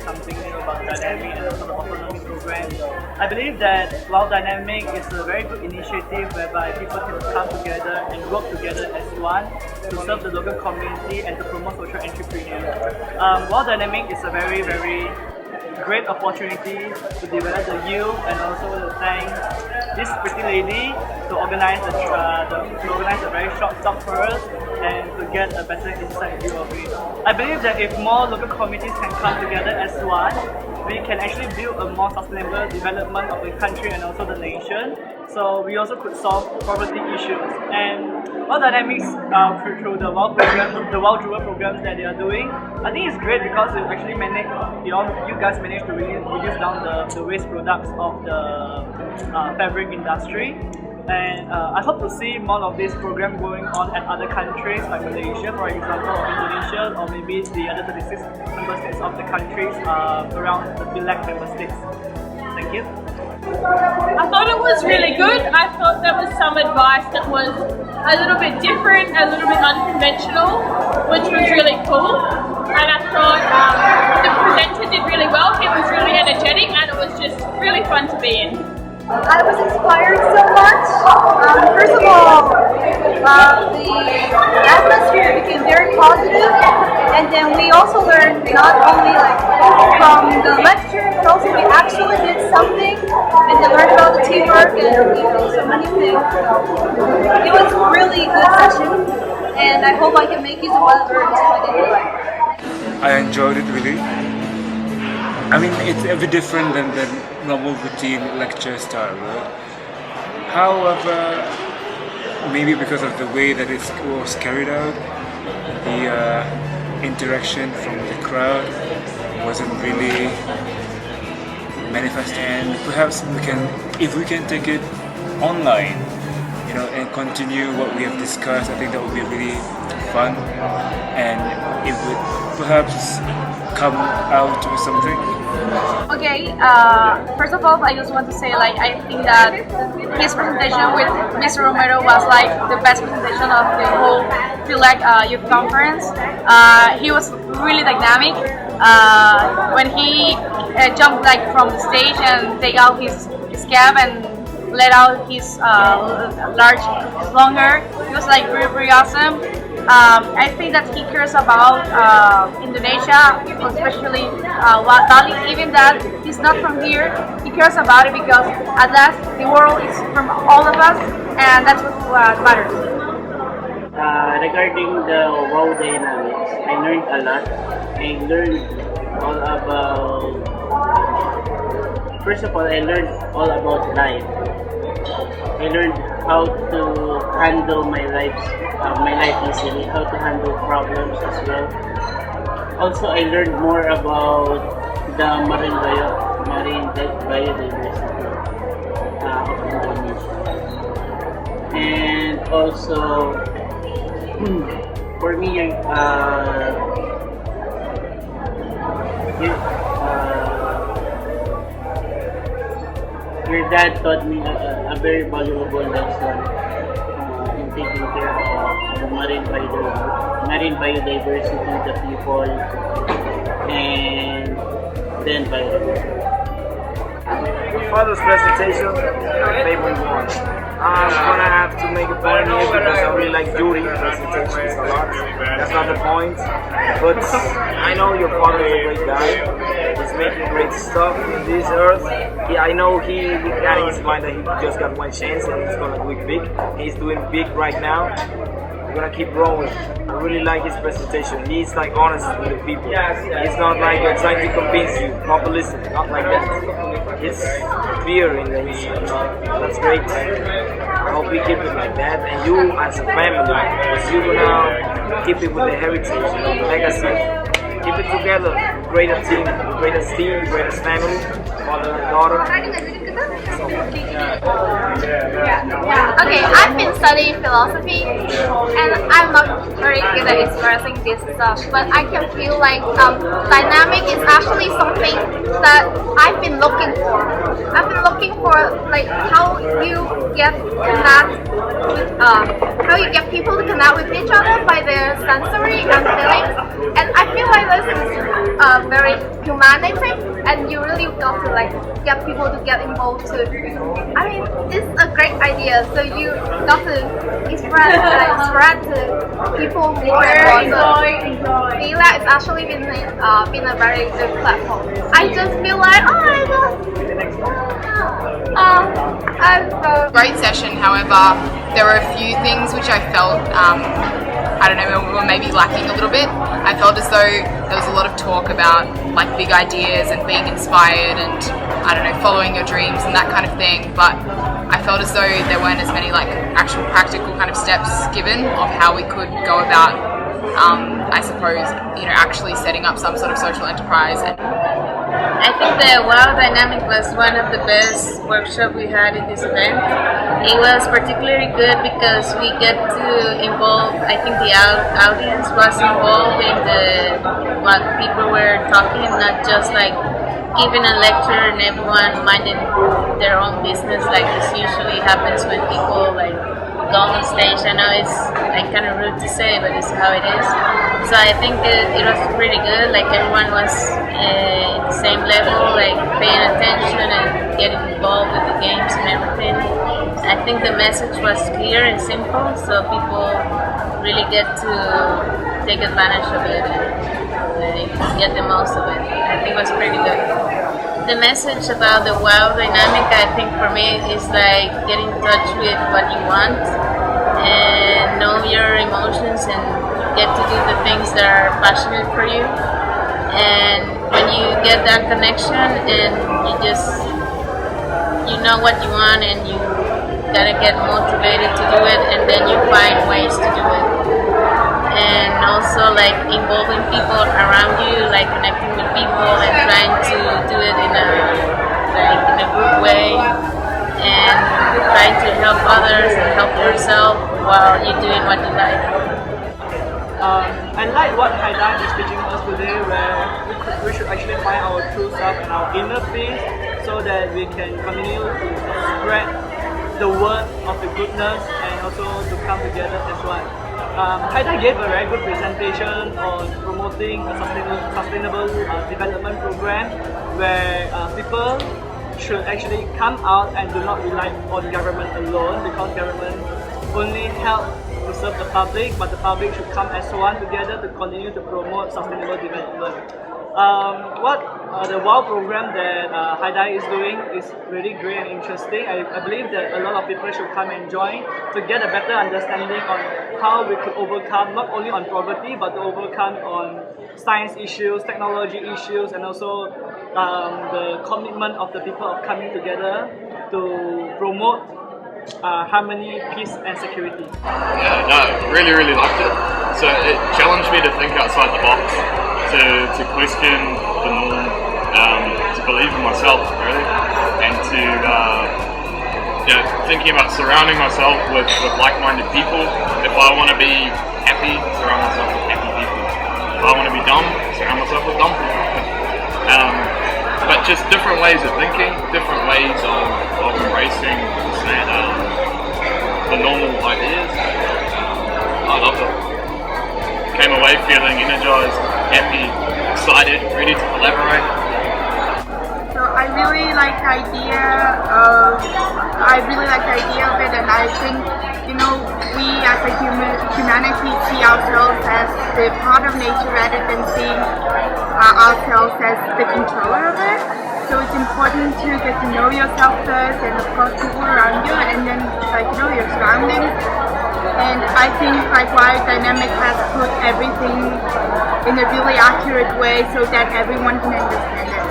something new about dynamic and also the autonomy program. I believe that while dynamic is a very good initiative whereby people can come together and work together as one to serve the local community and to promote social entrepreneurship. While dynamic is a very great opportunity to develop the youth and also to thank this pretty lady to organize a very short talk for us and to get a better insight view of it. I believe that if more local communities can come together as one, we can actually build a more sustainable development of the country and also the nation. So we also could solve poverty issues. And all dynamics through the WOW program, the WOW Jewel programs that they are doing, I think it's great because they actually you guys managed to really reduce down the waste products of the fabric industry. And I hope to see more of this program going on at other countries like Malaysia, for example, or Indonesia, or maybe the other 36 member states of the countries around the FEALAC member states. Thank you. I thought it was really good. I thought there was some advice that was a little bit different, a little bit unconventional, which was really cool. And I thought the presenter did really well. He was really energetic and it was just really fun to be in. I was inspired so much. First of all, the atmosphere became very positive, and then we also learned not only from the lecture, but also we actually did something and then learned about the teamwork and so many things. It was a really good session, and I hope I can make use of what I learned in my daily life. I enjoyed it really. I mean, it's a bit different than the normal routine lecture style, right? However, maybe because of the way that it was carried out, the interaction from the crowd wasn't really manifest. And perhaps if we can take it online, and continue what we have discussed, I think that would be really fun, and it would perhaps come out with something. Okay, first of all, I just want to say I think that his presentation with Mr. Romero was the best presentation of the whole FEALAC youth conference. He was really dynamic. When he jumped from the stage and take out his cap and let out his long hair, it was pretty awesome. I think that he cares about Indonesia, especially Bali. Even that he's not from here, he cares about it because at last the world is from all of us, and that's what matters. Regarding the WOW dynamics, I learned a lot. I learned all about. First of all, I learned all about life. I learned how to handle my life easily, how to handle problems as well. Also, I learned more about the marine biodiversity of Indonesia. And also, for me, your dad taught me a very valuable lesson in taking care of the marine biodiversity, the people, and the environment. My father's presentation, my favorite one. I'm gonna have to make a point here because I really like Judy presentations a lot. That's not the point, but I know your father is a great guy. He's making great stuff in this earth. I know he got in his mind that he just got one chance and he's gonna do it big. He's doing big right now. We're gonna keep growing. I really like his presentation. He's honest with the people. He's not trying to convince you, populism, not like that. It's fear in the research. That's great. I hope we keep it like that. And you as a family, because you're gonna keep it with the heritage, the legacy. Keep it together. Greatest team, greatest family, father and daughter. Okay, I've been studying philosophy and I'm not very good at expressing this stuff, but I can feel dynamic is actually something that I've been looking for. I've been looking for how you get people to connect with each other by their sensory and feelings. And I feel like this is very humanity, and you really got to like get people to get involved too. I mean, it's a great idea. So you got to spread to people more and more. FEALAC has actually been a very good platform. I just feel like, oh my god. I'm so great session. However, there were a few things which I felt, I don't know, were maybe lacking a little bit. I felt as though there was a lot of talk about like big ideas and being inspired and, I don't know, following your dreams and that kind of thing. But I felt as though there weren't as many like actual practical kind of steps given of how we could go about, I suppose, you know, actually setting up some sort of social enterprise. I think the biodynamic was one of the best workshops we had in this event. It was particularly good because we get to involve, I think the audience was involved in what people were talking, not just like giving a lecture and everyone minding their own business like this usually happens when people like go on stage. I know it's like kind of rude to say, but it's how it is. So I think it was pretty good. Like everyone was in the same level, like paying attention and getting involved with the games and everything. I think the message was clear and simple, so people really get to take advantage of it and get the most of it. I think it was pretty good. The message about the wild dynamic, I think for me, is like get in touch with what you want and know your emotions and get to do the things that are passionate for you. And when you get that connection and you know what you want and you gotta get motivated to do it, and then you find ways to do it. And also like involving people around you, like connecting with people and trying to do it in a group way, and trying to help others and help yourself while you're doing what you like. I like what Haidai is teaching us today, where we should actually find our true self and our inner peace, so that we can continue to spread the word of the goodness and also to come together as one. Haidai gave a very good presentation on promoting a sustainable development program, where people should actually come out and do not rely on government alone, because government only help to serve the public, but the public should come as one together to continue to promote sustainable development. The WOW program that Haidai is doing is really great and interesting. I believe that a lot of people should come and join to get a better understanding on how we could overcome not only on poverty, but to overcome on science issues, technology issues, and also the commitment of the people of coming together to promote harmony, peace, and security. Yeah, no, really liked it. So it challenged me to think outside the box, to question the norm, to believe in myself, really, and to thinking about surrounding myself with like-minded people. If I want to be happy, surround myself with happy people. If I want to be dumb, surround myself with dumb people. But just different ways of thinking, different ways of embracing the normal ideas. I loved it. Came away feeling energized, happy, excited, ready to collaborate. So I really like the idea of it, and I think, you know, we as a humanity see ourselves as the part of nature rather than seeing ourselves as the controller of it. So it's important to get to know yourself first, and of course people around you, and then your surroundings. And I think biodynamic has put everything in a really accurate way so that everyone can understand it.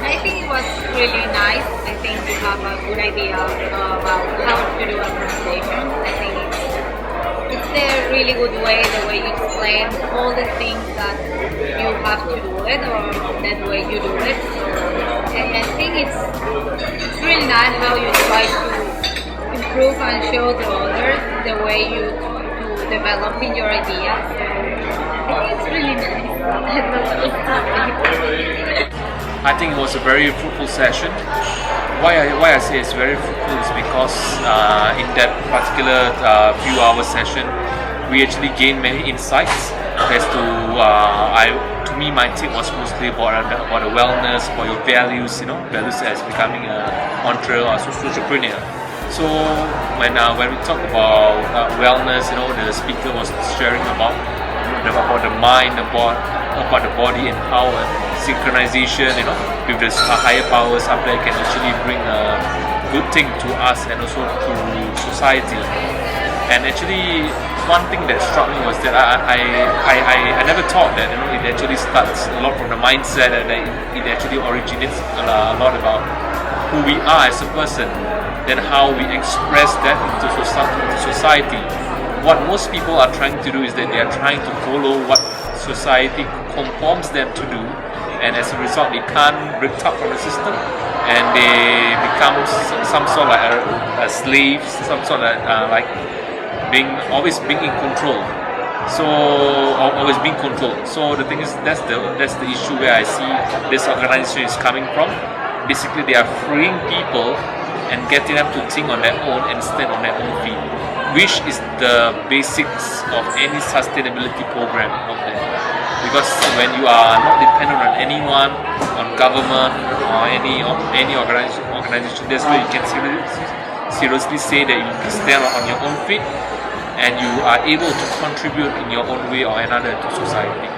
I think it was really nice. I think you have a good idea about how to do a presentation. I think it's a really good way, the way you explain all the things that you have to do it, or that way you do it. And I think it's really nice how you try to improve and show the others the way you develop in your ideas. I think it's really nice. I think it was a very fruitful session. Why I say it's very fruitful is because in that particular few hour session, we actually gained many insights as to to me, my take was mostly about the wellness, about your values, values as becoming an entrepreneur or entrepreneur. So when we talk about wellness, the speaker was sharing about the mind, about the body, and how synchronization, with the higher powers up there can actually bring a good thing to us and also to society. And actually, one thing that struck me was that I never thought that it actually starts a lot from the mindset, and that it actually originates a lot about who we are as a person, then how we express that into society. What most people are trying to do is that they are trying to follow what society conforms them to do, and as a result they can't break out from the system, and they become some sort of like a slave, some sort of like always being in control. So always being controlled. So the thing is, that's the issue where I see this organization is coming from. Basically, they are freeing people and getting them to think on their own and stand on their own feet, which is the basics of any sustainability program out there. Because when you are not dependent on anyone, on government or any organization, that's where you can seriously say that you can stand on your own feet and you are able to contribute in your own way or another to society.